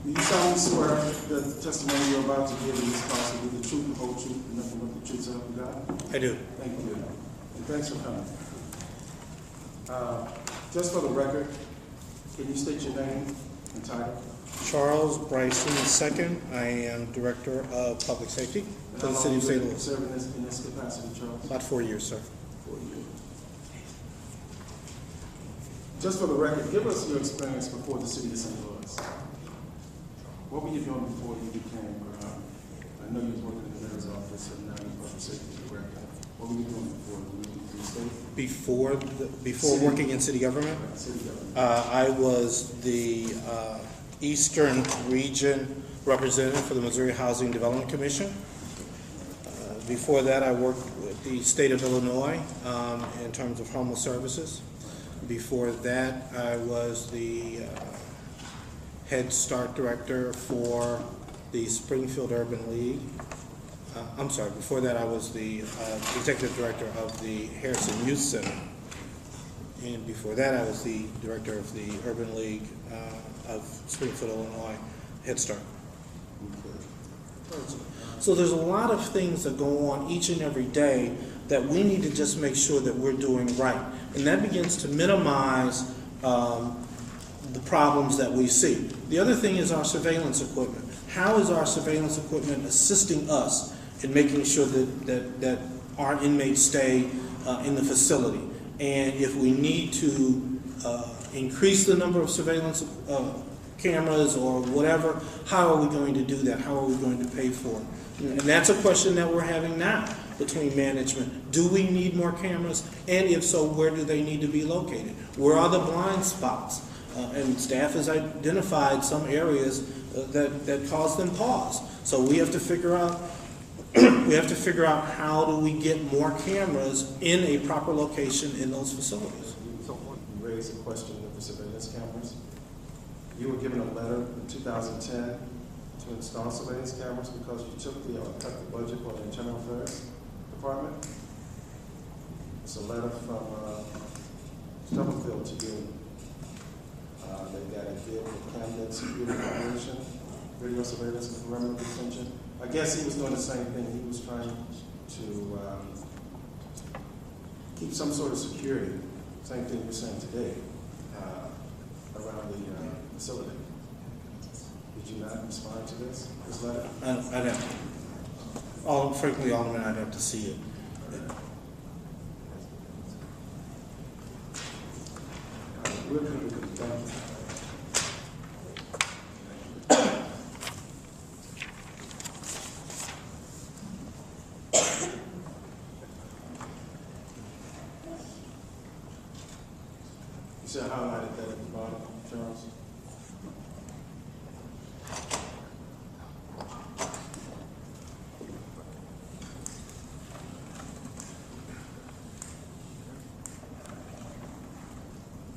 Do you solemnly swear that the testimony you're about to give in this class will be the truth, the whole truth, and nothing but the truth, so help you God? I do. Thank you. And thanks for coming. Just for the record, can you state your name and title? Charles Bryson II. I am Director of Public Safety for the City of St. Louis. Serving in this capacity, Charles? About 4 years, sir. 4 years. Just for the record, give us your experience before the City of St. Louis. What were you doing before you became, I know you was working in the mayor's office and now you're Public Safety Director. What were you doing before you moved to the state? Before working in city government, City government. I was the Eastern Region Representative for the Missouri Housing Development Commission. Before that, I worked with the state of Illinois in terms of homeless services. Before that, I was the Head Start Director for the Springfield Urban League. I'm sorry, before that I was the Executive Director of the Harrison Youth Center. And before that I was the Director of the Urban League of Springfield, Illinois, Head Start. So there's a lot of things that go on each and every day that we need to just make sure that we're doing right. And that begins to minimize the problems that we see. The other thing is our surveillance equipment. How is our surveillance equipment assisting us in making sure that our inmates stay in the facility? And if we need to increase the number of surveillance cameras or whatever, how are we going to do that? How are we going to pay for it? And that's a question that we're having now between management. Do we need more cameras? And if so, where do they need to be located? Where are the blind spots? And staff has identified some areas that cause them pause. So we have to figure out how do we get more cameras in a proper location in those facilities. You raised a question with the surveillance cameras. You were given a letter in 2010 to install surveillance cameras because you took cut the budget for the Internal Affairs Department. It's a letter from Stubblefield to you. They got a deal with Camden Security Corporation, video surveillance and perimeter detention. I guess he was doing the same thing. He was trying to keep some sort of security, same thing you're saying today, around the facility. Did you not respond to this letter? I'd have to, frankly, Alderman, I'd have to see it. We're going to thank you. You said highlighted that at the bottom, Charles.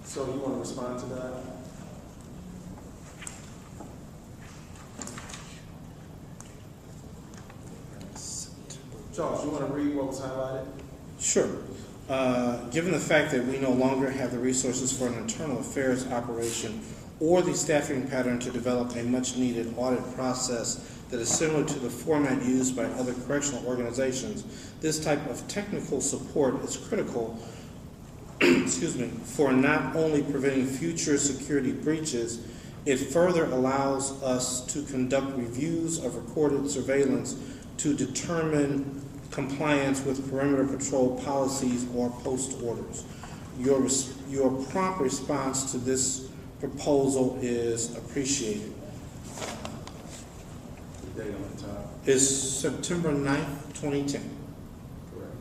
So you want to respond to that? Charles, you want to read what was highlighted? Sure. Given the fact that we no longer have the resources for an internal affairs operation or the staffing pattern to develop a much-needed audit process that is similar to the format used by other correctional organizations, this type of technical support is critical for not only preventing future security breaches, it further allows us to conduct reviews of recorded surveillance to determine compliance with perimeter patrol policies or post orders. Your prompt response to this proposal is appreciated. The date on the top. Is September 9th, 2010. Correct.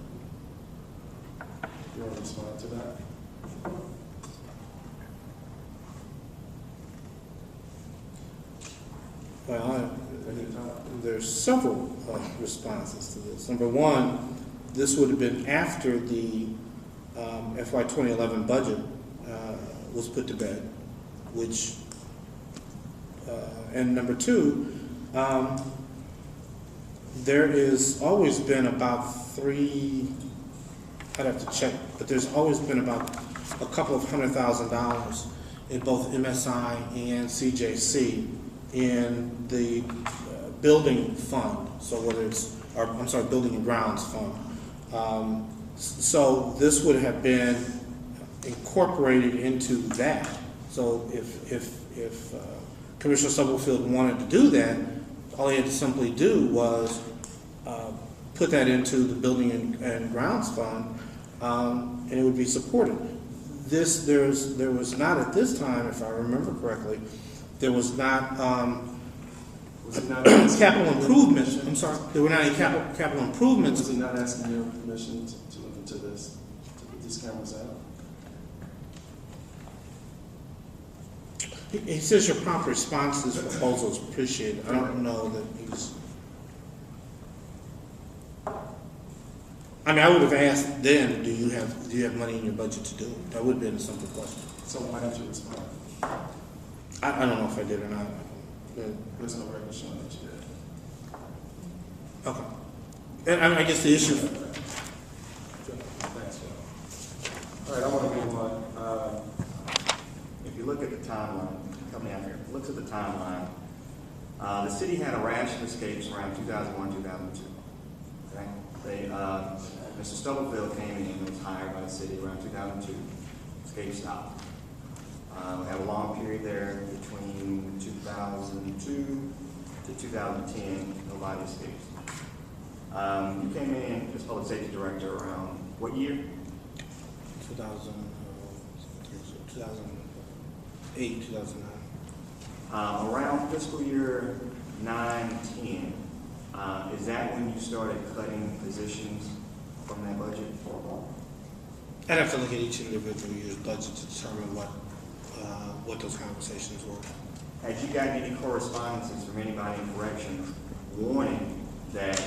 You want to respond to that? Well, there's several responses to this. Number one, this would have been after the FY 2011 budget was put to bed, which, and number two, there is always been about I'd have to check, but there's always been about a couple of $100,000 in both MSI and CJC in the building fund, so whether it's, or I'm sorry, building and grounds fund. So this would have been incorporated into that. So if Commissioner Stubblefield wanted to do that, all he had to simply do was put that into the building and grounds fund, and it would be supported. There was not at this time, if I remember correctly, there was not Was it not capital improvements. I'm sorry, there were not any capital improvements. Was he not asking your permission to look into this, to put these cameras out? He says your prompt response to this proposal is appreciated. I don't know that he's. I mean, I would have asked then, do you have money in your budget to do it? That would have been a simple question. So why don't you respond? I don't know if I did or not. There's no record showing that you did. Okay. And I guess the issue. Thanks, Joe. All right, I want to move on. If you look at the timeline, coming out here, look at the timeline. The city had a rash of escapes around 2001, 2002. Okay? Mr. Stubblefield came in and was hired by the city around 2002. Escape stopped. We had a long period there between 2002 to 2010. Nobody escaped. You came in as public safety director around what year? 2008, 2009. Around fiscal year 9-10, is that when you started cutting positions from that budget? I'd have to look at each individual year's budget to determine what those conversations were. Had you gotten any correspondences from anybody in corrections warning that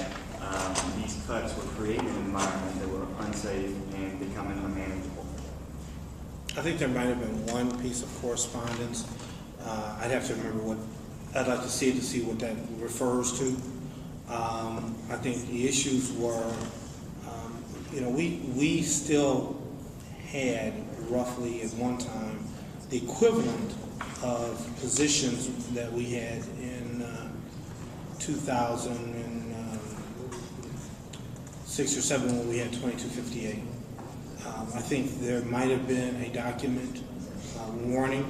these cuts were creating an environment that were unsafe and becoming unmanageable? I think there might have been one piece of correspondence. I'd have to remember what, I'd like to see it to see what that refers to. I think the issues were, we still had roughly at one time the equivalent of positions that we had in 2006 or 7 when we had 2258. I think there might have been a document warning.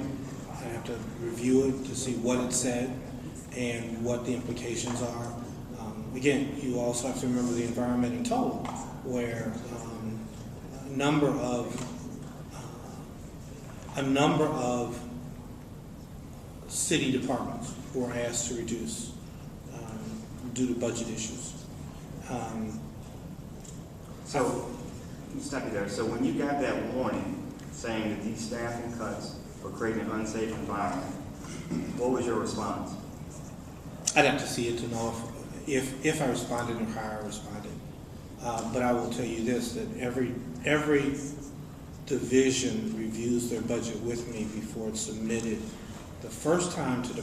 I have to review it to see what it said and what the implications are. Again, you also have to remember the environment in total, where a number of city departments were asked to reduce due to budget issues. So, let me stop you there. So when you got that warning saying that these staffing cuts were creating an unsafe environment, what was your response? I'd have to see it to know if I responded or how I responded. But I will tell you this, that every division reviews their budget with me before it's submitted the first time to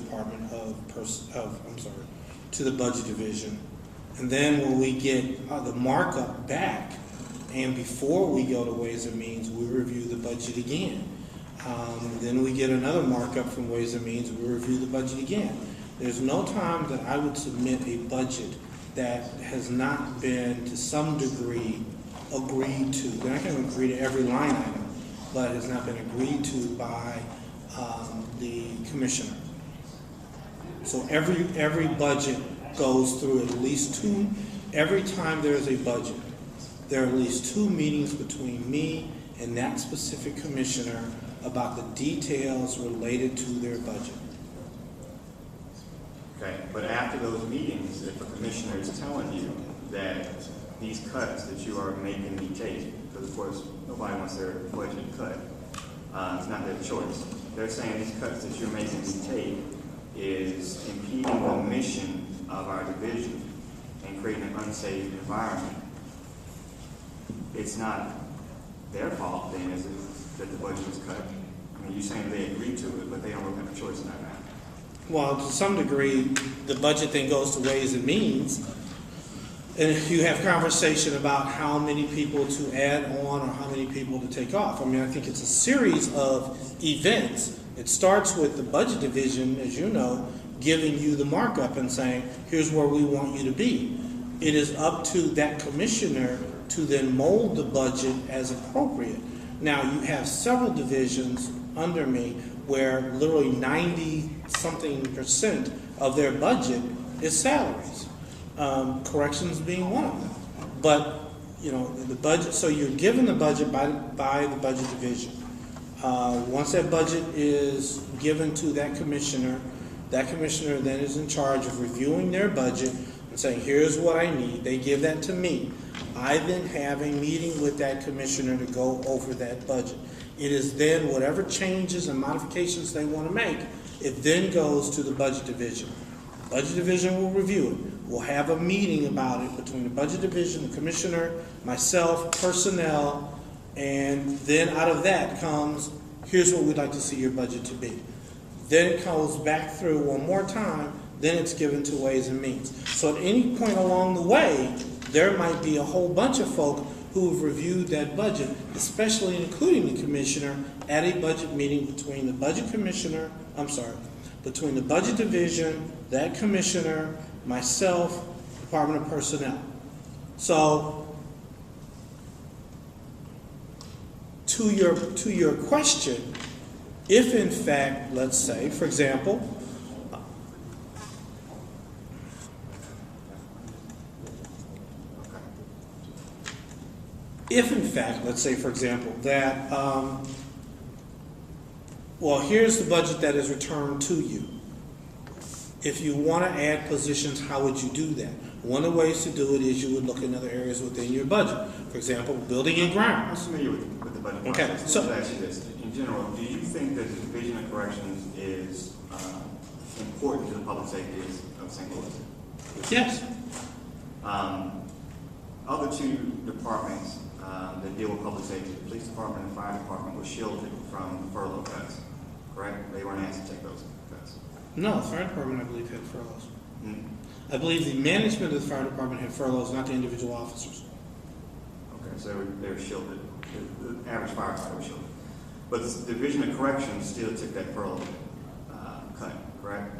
to the budget division. And then when we get the markup back, and before we go to Ways and Means, we review the budget again. Then we get another markup from Ways and Means, we review the budget again. There's no time that I would submit a budget that has not been to some degree agreed to. They're not going to agree to every line item, but has not been agreed to by the commissioner. So every budget goes through at least two. Every time there is a budget, there are at least 2 meetings between me and that specific commissioner about the details related to their budget. Okay, but after those meetings, if a commissioner is telling you that these cuts that you are making me take, because of course nobody wants their budget cut, it's not their choice. They're saying these cuts that you're making me take is impeding the mission of our division and creating an unsafe environment. It's not their fault then, is it, that the budget was cut? I mean, you're saying they agreed to it, but they don't really have a choice in that matter. Well, to some degree, the budget then goes to Ways and Means, and you have conversation about how many people to add on or how many people to take off. I mean, I think it's a series of events It starts with the budget division, as you know, giving you the markup and saying, here's where we want you to be. It is up to that commissioner to then mold the budget as appropriate. Now, you have several divisions under me where literally 90-something% of their budget is salaries, corrections being one of them. But, you know, the budget, so you're given the budget by the budget division. Once that budget is given to that commissioner then is in charge of reviewing their budget and saying, here's what I need. They give that to me. I then have a meeting with that commissioner to go over that budget. It is then whatever changes and modifications they want to make, it then goes to the budget division. The budget division will review it. We'll have a meeting about it between the budget division, the commissioner, myself, personnel, and then out of that comes, here's what we'd like to see your budget to be. Then it goes back through one more time, then it's given to Ways and Means. So at any point along the way, there might be a whole bunch of folk who have reviewed that budget, especially including the commissioner, at a budget meeting between the budget commissioner, between the budget division, that commissioner, myself, Department of Personnel. So, to your question, if in fact, let's say, for example, that, well, here's the budget that is returned to you. If you want to add positions, how would you do that? One of the ways to do it is you would look in other areas within your budget. For example, building and I'm grounds. familiar with the budget Okay, process. so- Let me ask you this. In general, do you think that the Division of Corrections is important to the public safety of St. Louis? Yes. Other two departments that deal with public safety, the police department and fire department, were shielded from furlough cuts, correct? They weren't asked to take those cuts. No, the fire department, I believe, had furloughs. Hmm. I believe the management of the fire department had furloughs, not the individual officers. Okay, so they were shielded. The average firefighter was shielded. But the Division of Corrections still took that furlough cut, correct?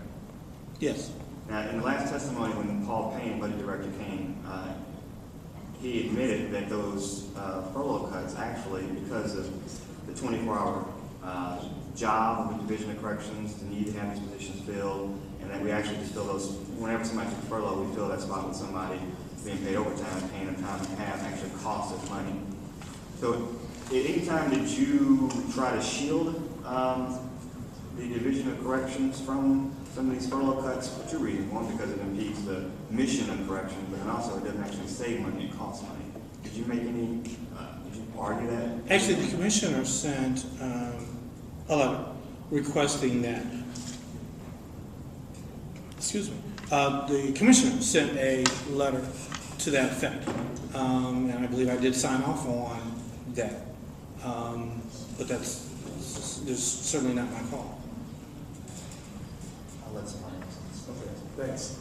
Yes. Now, in the last testimony, when Paul Payne, budget director, came, he admitted that those furlough cuts actually, because of the 24-hour job of the Division of Corrections, the need to have these positions filled, and that we actually just fill those, whenever somebody took furlough, we fill that spot with somebody being paid overtime, paying them time and a half, actually costs us money. So at any time did you try to shield the Division of Corrections from some of these furlough cuts for two reasons? One, because it impedes the mission of corrections, but then also it doesn't actually save money, it costs money. Did you make any, did you argue that? Actually, the commissioner sent a letter requesting that. Excuse me. The commissioner sent a letter to that effect, and I believe I did sign off on that. But that's certainly not my call. I'll let somebody else. Okay, thanks.